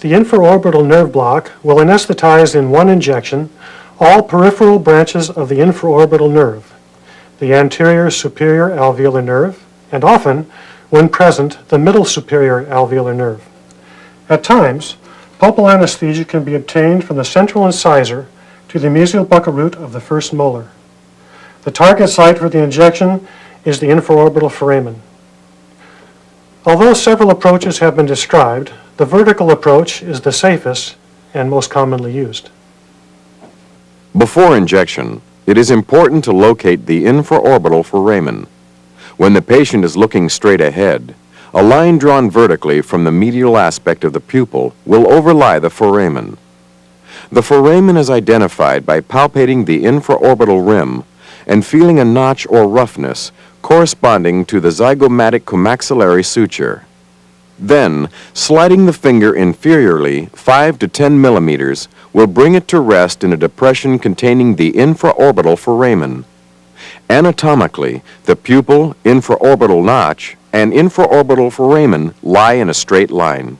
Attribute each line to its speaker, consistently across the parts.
Speaker 1: The infraorbital nerve block will anesthetize in one injection all peripheral branches of the infraorbital nerve, the anterior superior alveolar nerve, and often, when present, the middle superior alveolar nerve. At times, pulpal anesthesia can be obtained from the central incisor to the mesial buccal root of the first molar. The target site for the injection is the infraorbital foramen. Although several approaches have been described, the vertical approach is the safest and most commonly used.
Speaker 2: Before injection, it is important to locate the infraorbital foramen. When the patient is looking straight ahead, a line drawn vertically from the medial aspect of the pupil will overlie the foramen. The foramen is identified by palpating the infraorbital rim and feeling a notch or roughness corresponding to the zygomatic comaxillary suture. Then, sliding the finger inferiorly 5 to 10 millimeters will bring it to rest in a depression containing the infraorbital foramen. Anatomically, the pupil, infraorbital notch, and infraorbital foramen lie in a straight line.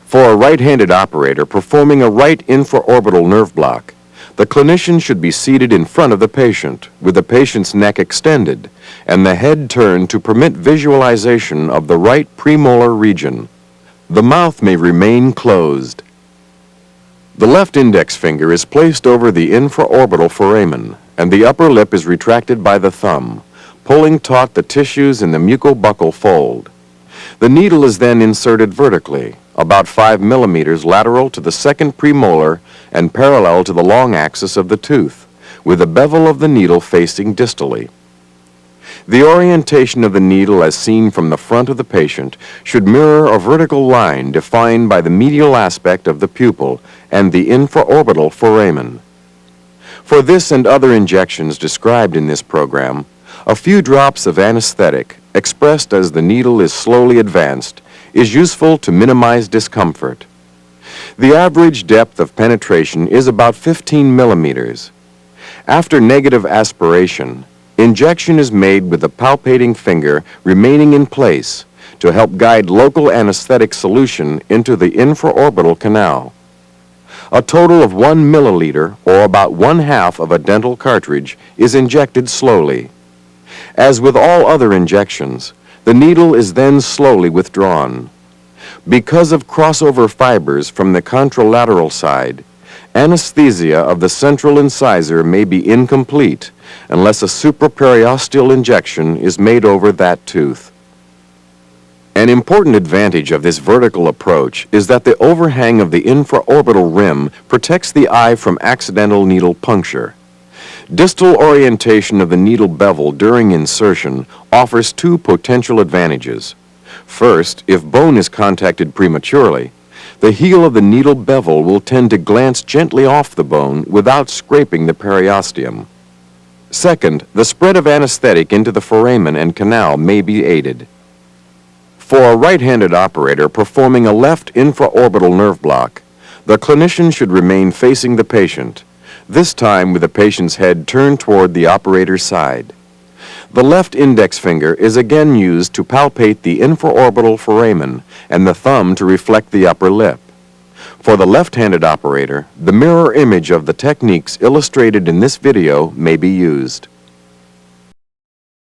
Speaker 2: For a right-handed operator performing a right infraorbital nerve block, the clinician should be seated in front of the patient, with the patient's neck extended and the head turned to permit visualization of the right premolar region. The mouth may remain closed. The left index finger is placed over the infraorbital foramen, and the upper lip is retracted by the thumb, pulling taut the tissues in the mucobuccal fold. The needle is then inserted vertically, about 5 millimeters lateral to the second premolar and parallel to the long axis of the tooth, with the bevel of the needle facing distally. The orientation of the needle as seen from the front of the patient should mirror a vertical line defined by the medial aspect of the pupil and the infraorbital foramen. For this and other injections described in this program, a few drops of anesthetic, expressed as the needle is slowly advanced, is useful to minimize discomfort. The average depth of penetration is about 15 millimeters. After negative aspiration, injection is made with the palpating finger remaining in place to help guide local anesthetic solution into the infraorbital canal. A total of 1 milliliter, or about 1/2 of a dental cartridge, is injected slowly. As with all other injections, the needle is then slowly withdrawn. Because of crossover fibers from the contralateral side, anesthesia of the central incisor may be incomplete unless a supraperiosteal injection is made over that tooth. An important advantage of this vertical approach is that the overhang of the infraorbital rim protects the eye from accidental needle puncture. Distal orientation of the needle bevel during insertion offers two potential advantages. First, if bone is contacted prematurely, the heel of the needle bevel will tend to glance gently off the bone without scraping the periosteum. Second, the spread of anesthetic into the foramen and canal may be aided. For a right-handed operator performing a left infraorbital nerve block, the clinician should remain facing the patient, this time with the patient's head turned toward the operator's side. The left index finger is again used to palpate the infraorbital foramen and the thumb to reflect the upper lip. For the left-handed operator, the mirror image of the techniques illustrated in this video may be used.